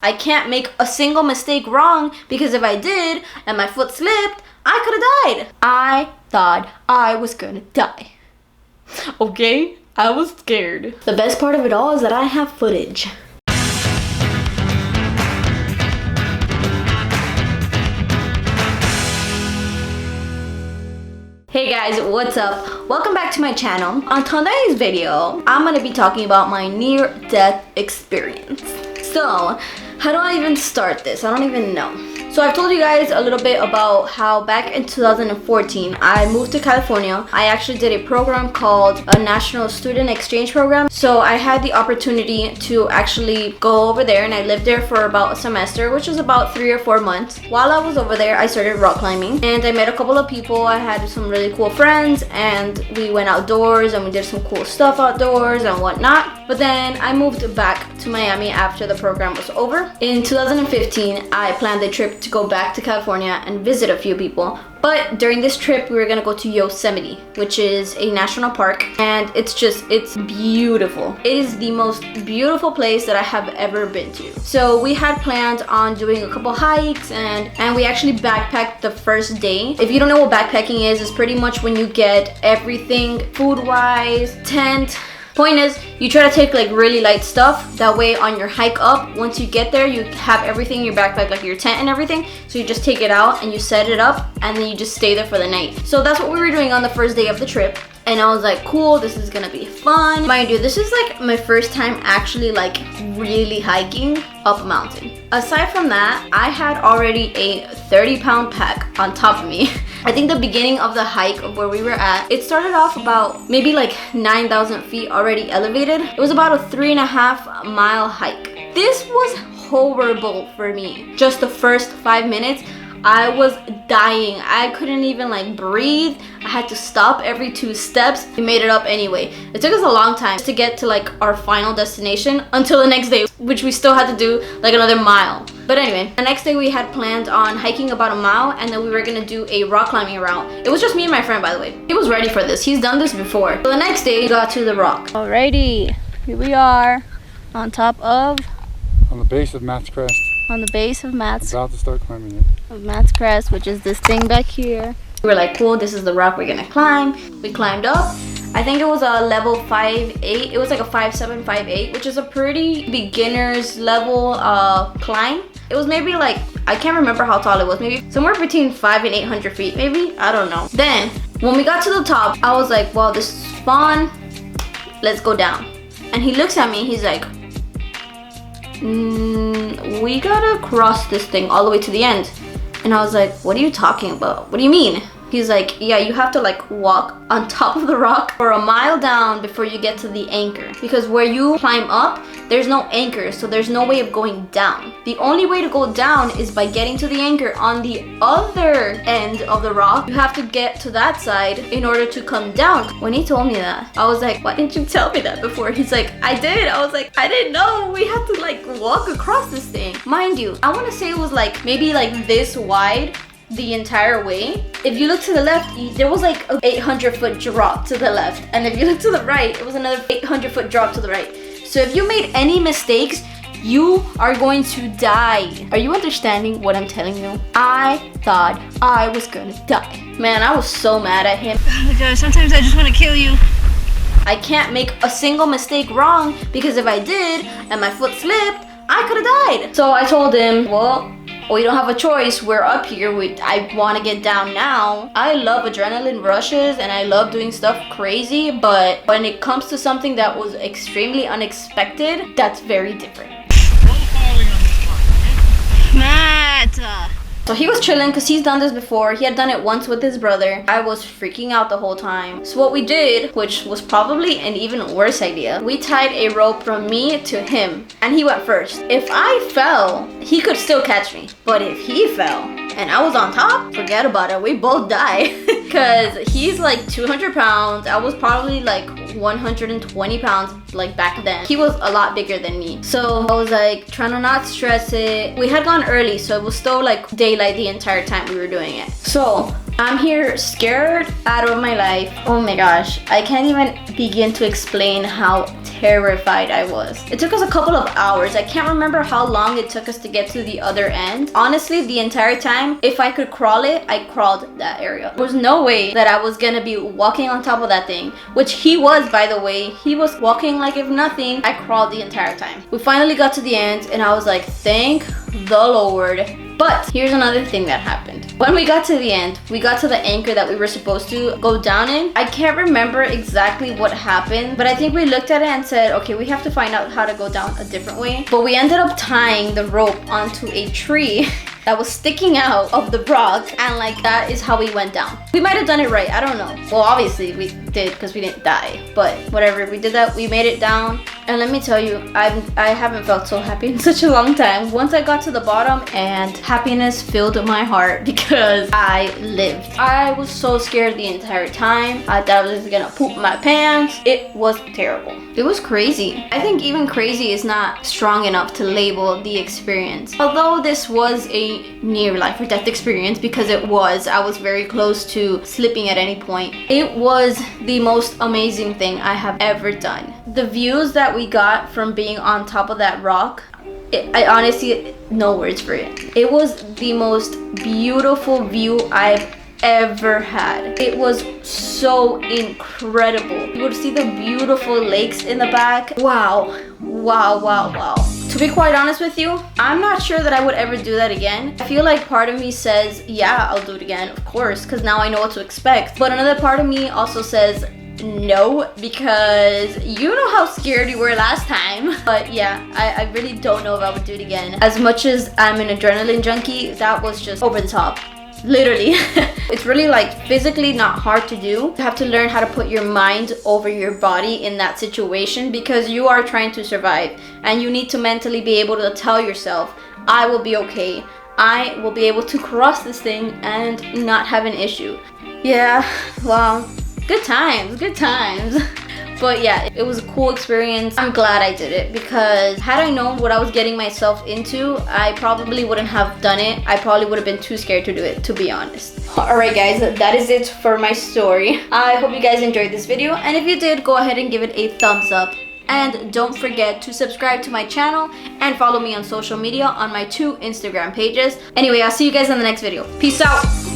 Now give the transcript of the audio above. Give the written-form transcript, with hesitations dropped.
I can't make a single mistake wrong, because if I did and my foot slipped, I could have died. I thought I was gonna die. Okay? I was scared. The best part of it all is that I have footage. Hey guys, what's up? Welcome back to my channel. On today's video, I'm gonna be talking about my near-death experience. So, how do I even start this? I don't even know. So I've told you guys a little bit about how back in 2014, I moved to California. I actually did a program called a National Student Exchange Program. So I had the opportunity to actually go over there, and I lived there for about a semester, which was about 3 or 4 months. While I was over there, I started rock climbing, and I met a couple of people. I had some really cool friends, and we went outdoors and we did some cool stuff outdoors and whatnot. But then I moved back to Miami after the program was over. In 2015, I planned a trip to go back to California and visit a few people. But during this trip, we were gonna go to Yosemite, which is a national park, and it's beautiful. It is the most beautiful place that I have ever been to. So we had planned on doing a couple hikes, and we actually backpacked the first day. If you don't know what backpacking is, it's pretty much when you get everything food-wise, tent. Point is, you try to take like really light stuff. That way on your hike up, once you get there, you have everything in your backpack, like your tent and everything. So you just take it out and you set it up, and then you just stay there for the night. So that's what we were doing on the first day of the trip. And I was like, cool, this is gonna be fun. Mind you, this is like my first time actually like really hiking up a mountain. Aside from that, I had already a 30-pound pack on top of me. I think the beginning of the hike of where we were at, it started off about maybe like 9,000 feet already elevated. It was about a 3.5-mile hike. This was horrible for me. Just the first 5 minutes, I was dying. I couldn't even like breathe. I had to stop every 2 steps. We made it up anyway. It took us a long time to get to like our final destination until the next day, which we still had to do like another mile. But anyway, the next day we had planned on hiking about a mile, and then we were gonna do a rock climbing route. It was just me and my friend, by the way. He was ready for this. He's done this before. So the next day we got to the rock. Alrighty, here we are on top of... On the base of Matthes Crest. On the base of Matthes. About to start climbing it. Of Matthes Crest, which is this thing back here. We were like, cool, this is the rock we're gonna climb. We climbed up. I think it was a level 5.8. It was like a 5.7, 5.8, which is a pretty beginner's level climb. It was maybe like, I can't remember how tall it was. Maybe somewhere between 500 and 800 feet, maybe? I don't know. Then, when we got to the top, I was like, wow, this is fun. Let's go down. And he looks at me, he's like, we gotta cross this thing all the way to the end. And I was like, what are you talking about? What do you mean? He's like, yeah, you have to like walk on top of the rock for a mile down before you get to the anchor. Because where you climb up, there's no anchor, so there's no way of going down. The only way to go down is by getting to the anchor on the other end of the rock. You have to get to that side in order to come down. When he told me that, I was like, why didn't you tell me that before? He's like, I did. I was like, I didn't know we had to like walk across this thing. Mind you, I want to say it was like maybe like this wide the entire way. If you look to the left, there was like a 800-foot drop to the left, and if you look to the right, it was another 800-foot drop to the right. So if you made any mistakes, you are going to die. Are you understanding what I'm telling you? I thought I was gonna die. Man, I was so mad at him. Oh my God, sometimes I just want to kill you. I can't make a single mistake wrong, because if I did and my foot slipped, I could have died. So I told him, well, we don't have a choice. We're up here. I want to get down now. I love adrenaline rushes and I love doing stuff crazy, but when it comes to something that was extremely unexpected, that's very different. Matt! So he was chilling because he's done this before. He had done it once with his brother. I was freaking out the whole time. So what we did, which was probably an even worse idea, we tied a rope from me to him, and he went first. If I fell, he could still catch me. But if he fell and I was on top, forget about it. We both die. Because he's like 200 pounds. I was probably like 120 pounds like back then. He was a lot bigger than me. So I was like trying to not stress it. We had gone early, so it was still like daylight the entire time we were doing it. So I'm here scared out of my life. Oh my gosh, I can't even begin to explain how terrified I was. It took us a couple of hours. I can't remember how long it took us to get to the other end. Honestly, the entire time, if I could crawl it, I crawled that area. There was no way that I was gonna be walking on top of that thing, which he was, by the way. He was walking like if nothing. I crawled the entire time. We finally got to the end and I was like, thank the Lord. But here's another thing that happened. When we got to the end, we got to the anchor that we were supposed to go down in. I can't remember exactly what happened, but I think we looked at it and said, okay, we have to find out how to go down a different way. But we ended up tying the rope onto a tree that was sticking out of the rock, and like that is how we went down. We might have done it right, I don't know. Well, obviously we did because we didn't die, but whatever, we did that, we made it down. And let me tell you, I haven't felt so happy in such a long time. Once I got to the bottom, and happiness filled my heart because I lived. I was so scared the entire time. I thought I was gonna poop my pants. It was terrible. It was crazy. I think even crazy is not strong enough to label the experience. Although this was a near life or death experience, because it was, I was very close to slipping at any point. It was the most amazing thing I have ever done. The views that we got from being on top of that rock, I honestly, no words for it. It was the most beautiful view I've ever had. It was so incredible. You would see the beautiful lakes in the back. Wow, wow, wow, wow. To be quite honest with you, I'm not sure that I would ever do that again. I feel like part of me says, yeah, I'll do it again, of course, because now I know what to expect. But another part of me also says, no, because you know how scared you were last time. But yeah, I really don't know if I would do it again. As much as I'm an adrenaline junkie, that was just over the top. Literally. It's really like physically not hard to do. You have to learn how to put your mind over your body in that situation, because you are trying to survive and you need to mentally be able to tell yourself, I will be okay. I will be able to cross this thing and not have an issue. Yeah, well, good times, good times. But yeah, it was a cool experience. I'm glad I did it, because had I known what I was getting myself into, I probably wouldn't have done it. I probably would have been too scared to do it, to be honest. Alright guys, that is it for my story. I hope you guys enjoyed this video, and if you did, go ahead and give it a thumbs up. And don't forget to subscribe to my channel and follow me on social media on my 2 Instagram pages. Anyway, I'll see you guys in the next video. Peace out!